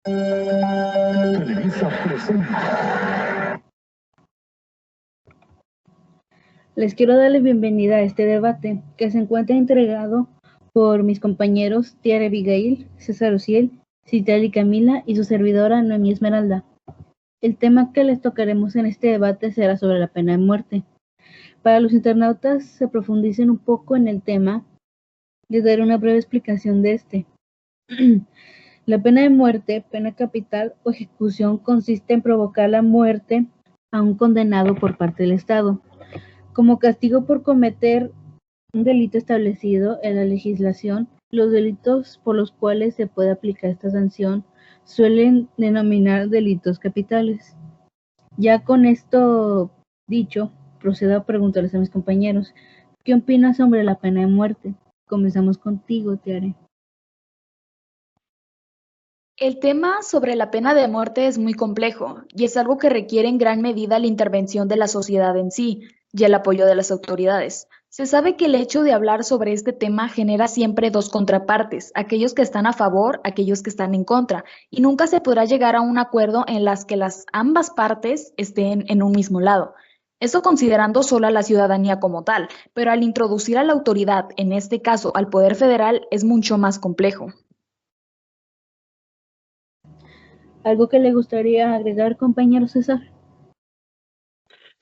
Televisa presenta. Les quiero dar la bienvenida a este debate que se encuentra entregado por mis compañeros Tiare Abigail, César Ociel, Citlali Camila y su servidora Noemí Esmeralda. El tema que les tocaremos en este debate será sobre la pena de muerte. Para los internautas se profundicen un poco en el tema, les daré una breve explicación de este. La pena de muerte, pena capital o ejecución consiste en provocar la muerte a un condenado por parte del Estado, como castigo por cometer un delito establecido en la legislación. Los delitos por los cuales se puede aplicar esta sanción suelen denominar delitos capitales. Ya con esto dicho, procedo a preguntarles a mis compañeros, ¿qué opinan sobre la pena de muerte? Comenzamos contigo, Tiare. El tema sobre la pena de muerte es muy complejo y es algo que requiere en gran medida la intervención de la sociedad en sí y el apoyo de las autoridades. Se sabe que el hecho de hablar sobre este tema genera siempre dos contrapartes, aquellos que están a favor, aquellos que están en contra, y nunca se podrá llegar a un acuerdo en las que las ambas partes estén en un mismo lado. Eso considerando solo a la ciudadanía como tal, pero al introducir a la autoridad, en este caso al Poder Federal, es mucho más complejo. ¿Algo que le gustaría agregar, compañero César?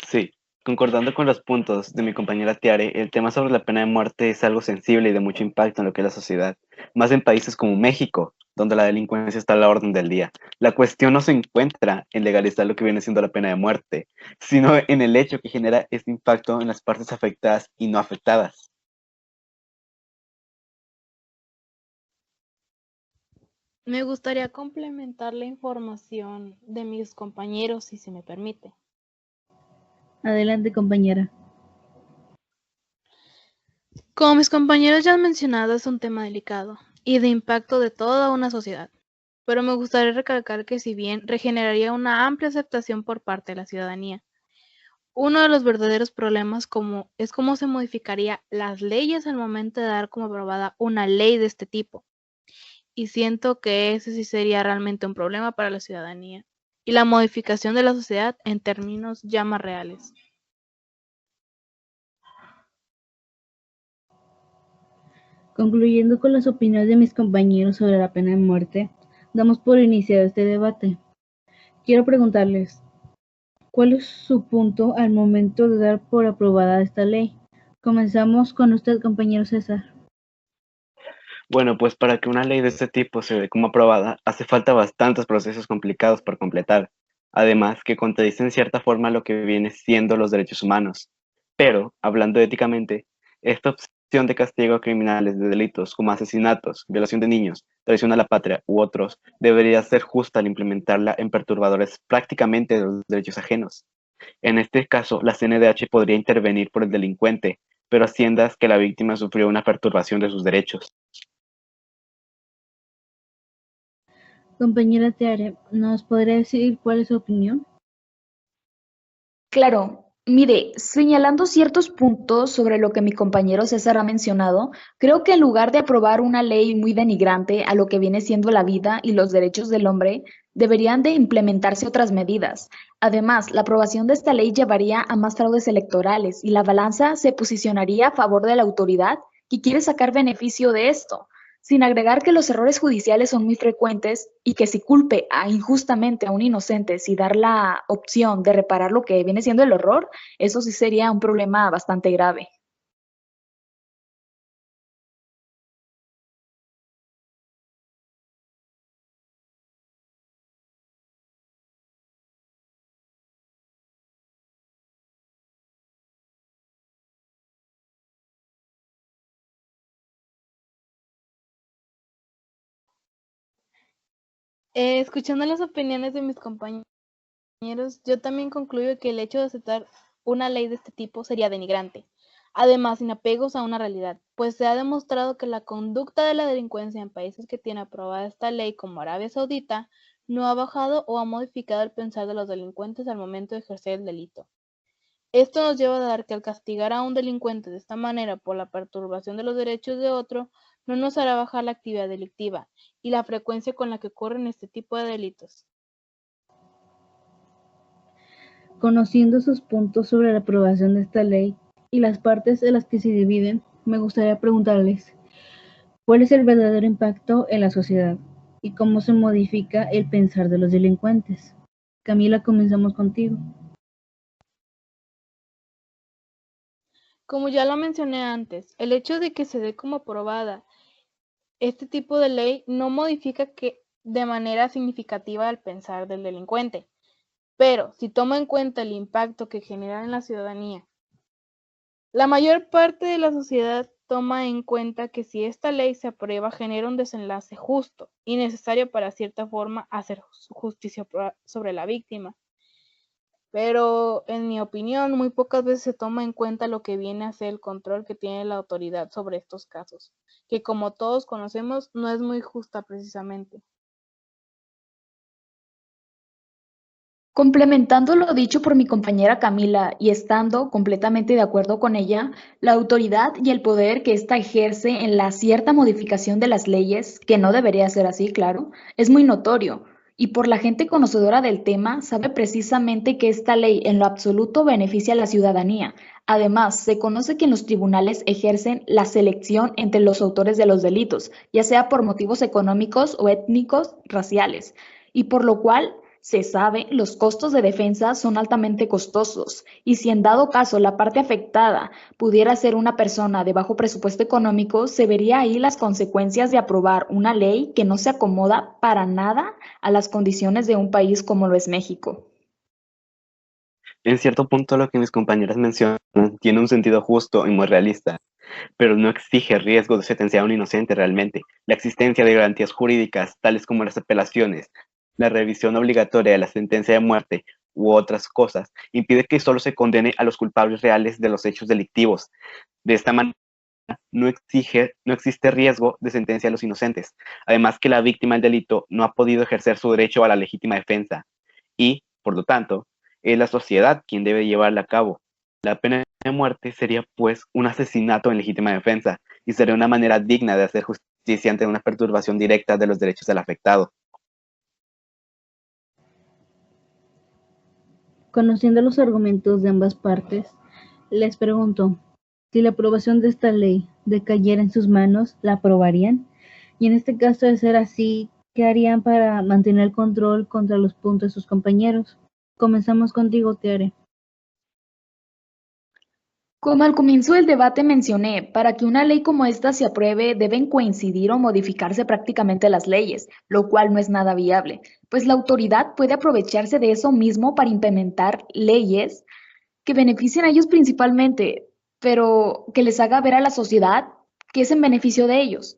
Sí, concordando con los puntos de mi compañera Tiare, el tema sobre la pena de muerte es algo sensible y de mucho impacto en lo que es la sociedad, más en países como México, donde la delincuencia está a la orden del día. La cuestión no se encuentra en legalizar lo que viene siendo la pena de muerte, sino en el hecho que genera este impacto en las partes afectadas y no afectadas. Me gustaría complementar la información de mis compañeros, si se me permite. Adelante, compañera. Como mis compañeros ya han mencionado, es un tema delicado y de impacto de toda una sociedad. Pero me gustaría recalcar que si bien regeneraría una amplia aceptación por parte de la ciudadanía, uno de los verdaderos problemas es cómo se modificaría las leyes al momento de dar como aprobada una ley de este tipo. Y siento que ese sí sería realmente un problema para la ciudadanía y la modificación de la sociedad en términos ya más reales. Concluyendo con las opiniones de mis compañeros sobre la pena de muerte, damos por iniciado este debate. Quiero preguntarles, ¿cuál es su punto al momento de dar por aprobada esta ley? Comenzamos con usted, compañero César. Bueno, pues para que una ley de este tipo se dé como aprobada, hace falta bastantes procesos complicados por completar, además que contradicen en cierta forma lo que viene siendo los derechos humanos. Pero, hablando éticamente, esta opción de castigo a criminales de delitos como asesinatos, violación de niños, traición a la patria u otros, debería ser justa al implementarla en perturbadores prácticamente de los derechos ajenos. En este caso, la CNDH podría intervenir por el delincuente, pero haciendas que la víctima sufrió una perturbación de sus derechos. Compañera Tiare, ¿nos podría decir cuál es su opinión? Claro, mire, señalando ciertos puntos sobre lo que mi compañero César ha mencionado, creo que en lugar de aprobar una ley muy denigrante a lo que viene siendo la vida y los derechos del hombre, deberían de implementarse otras medidas. Además, la aprobación de esta ley llevaría a más fraudes electorales y la balanza se posicionaría a favor de la autoridad que quiere sacar beneficio de esto. Sin agregar que los errores judiciales son muy frecuentes y que si culpe injustamente a un inocente, si dar la opción de reparar lo que viene siendo el horror, eso sí sería un problema bastante grave. Escuchando las opiniones de mis compañeros, yo también concluyo que el hecho de aceptar una ley de este tipo sería denigrante. Además, sin apegos a una realidad, pues se ha demostrado que la conducta de la delincuencia en países que tienen aprobada esta ley, como Arabia Saudita, no ha bajado o ha modificado el pensar de los delincuentes al momento de ejercer el delito. Esto nos lleva a dar que al castigar a un delincuente de esta manera por la perturbación de los derechos de otro, no nos hará bajar la actividad delictiva y la frecuencia con la que ocurren este tipo de delitos. Conociendo sus puntos sobre la aprobación de esta ley y las partes en las que se dividen, me gustaría preguntarles, ¿cuál es el verdadero impacto en la sociedad y cómo se modifica el pensar de los delincuentes? Camila, comenzamos contigo. Como ya lo mencioné antes, el hecho de que se dé como aprobada este tipo de ley no modifica de manera significativa el pensar del delincuente, pero si toma en cuenta el impacto que genera en la ciudadanía, la mayor parte de la sociedad toma en cuenta que si esta ley se aprueba genera un desenlace justo y necesario para cierta forma hacer justicia sobre la víctima. Pero en mi opinión, muy pocas veces se toma en cuenta lo que viene a ser el control que tiene la autoridad sobre estos casos, que como todos conocemos no es muy justa precisamente. Complementando lo dicho por mi compañera Camila y estando completamente de acuerdo con ella, la autoridad y el poder que ésta ejerce en la cierta modificación de las leyes, que no debería ser así, claro, es muy notorio. Y por la gente conocedora del tema, sabe precisamente que esta ley en lo absoluto beneficia a la ciudadanía. Además, se conoce que en los tribunales ejercen la selección entre los autores de los delitos, ya sea por motivos económicos o étnicos, raciales, y por lo cual se sabe, los costos de defensa son altamente costosos y si en dado caso la parte afectada pudiera ser una persona de bajo presupuesto económico, se vería ahí las consecuencias de aprobar una ley que no se acomoda para nada a las condiciones de un país como lo es México. En cierto punto lo que mis compañeras mencionan tiene un sentido justo y muy realista, pero no exige riesgo de sentenciar a un inocente realmente. La existencia de garantías jurídicas, tales como las apelaciones, la revisión obligatoria de la sentencia de muerte u otras cosas, impide que solo se condene a los culpables reales de los hechos delictivos. De esta manera, no existe riesgo de sentencia a los inocentes. Además que la víctima del delito no ha podido ejercer su derecho a la legítima defensa y, por lo tanto, es la sociedad quien debe llevarla a cabo. La pena de muerte sería, pues, un asesinato en legítima defensa y sería una manera digna de hacer justicia ante una perturbación directa de los derechos del afectado. Conociendo los argumentos de ambas partes, les pregunto, si la aprobación de esta ley decayera en sus manos, ¿la aprobarían? Y en este caso, de ser así, ¿qué harían para mantener el control contra los puntos de sus compañeros? Comenzamos contigo, Tiare. Como al comienzo del debate mencioné, para que una ley como esta se apruebe deben coincidir o modificarse prácticamente las leyes, lo cual no es nada viable, pues la autoridad puede aprovecharse de eso mismo para implementar leyes que beneficien a ellos principalmente, pero que les haga ver a la sociedad que es en beneficio de ellos.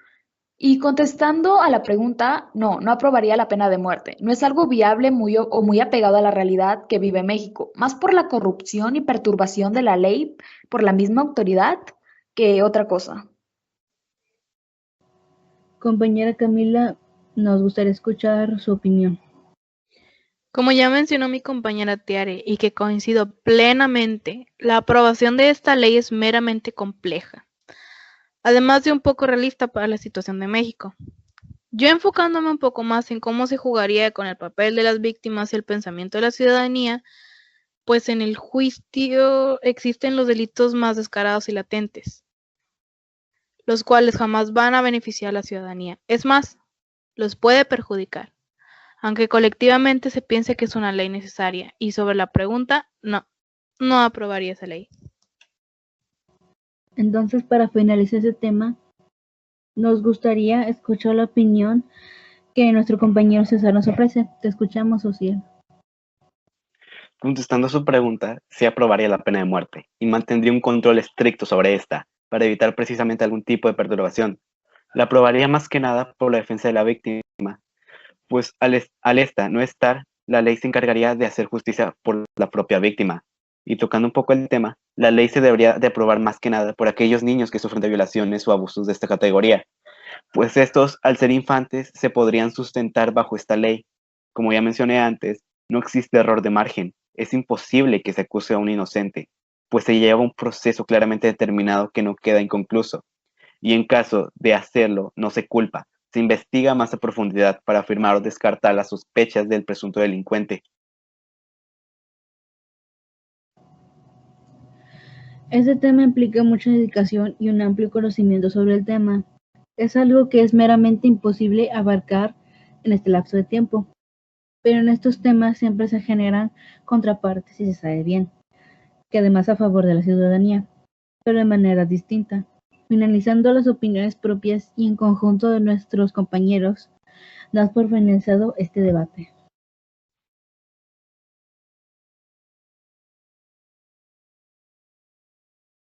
Y contestando a la pregunta, no, no aprobaría la pena de muerte. No es algo viable o muy apegado a la realidad que vive México, más por la corrupción y perturbación de la ley por la misma autoridad que otra cosa. Compañera Camila, nos gustaría escuchar su opinión. Como ya mencionó mi compañera Tiare y que coincido plenamente, la aprobación de esta ley es meramente compleja, además de un poco realista para la situación de México. Yo enfocándome un poco más en cómo se jugaría con el papel de las víctimas y el pensamiento de la ciudadanía, pues en el juicio existen los delitos más descarados y latentes, los cuales jamás van a beneficiar a la ciudadanía. Es más, los puede perjudicar, aunque colectivamente se piense que es una ley necesaria. Y sobre la pregunta, no aprobaría esa ley. Entonces, para finalizar ese tema, nos gustaría escuchar la opinión que nuestro compañero César nos ofrece. Te escuchamos, Ociel. Contestando a su pregunta, sí aprobaría la pena de muerte y mantendría un control estricto sobre esta para evitar precisamente algún tipo de perturbación. La aprobaría más que nada por la defensa de la víctima, pues al esta no estar, la ley se encargaría de hacer justicia por la propia víctima. Y tocando un poco el tema, la ley se debería de aprobar más que nada por aquellos niños que sufren de violaciones o abusos de esta categoría, pues estos, al ser infantes, se podrían sustentar bajo esta ley. Como ya mencioné antes, no existe error de margen. Es imposible que se acuse a un inocente. pues se lleva un proceso claramente determinado que no queda inconcluso. Y en caso de hacerlo, no se culpa, se investiga más a profundidad para afirmar o descartar las sospechas del presunto delincuente. Este tema implica mucha dedicación y un amplio conocimiento sobre el tema. Es algo que es meramente imposible abarcar en este lapso de tiempo, pero en estos temas siempre se generan contrapartes y se sabe bien, que además a favor de la ciudadanía, pero de manera distinta. Finalizando las opiniones propias y en conjunto de nuestros compañeros, das por finalizado este debate.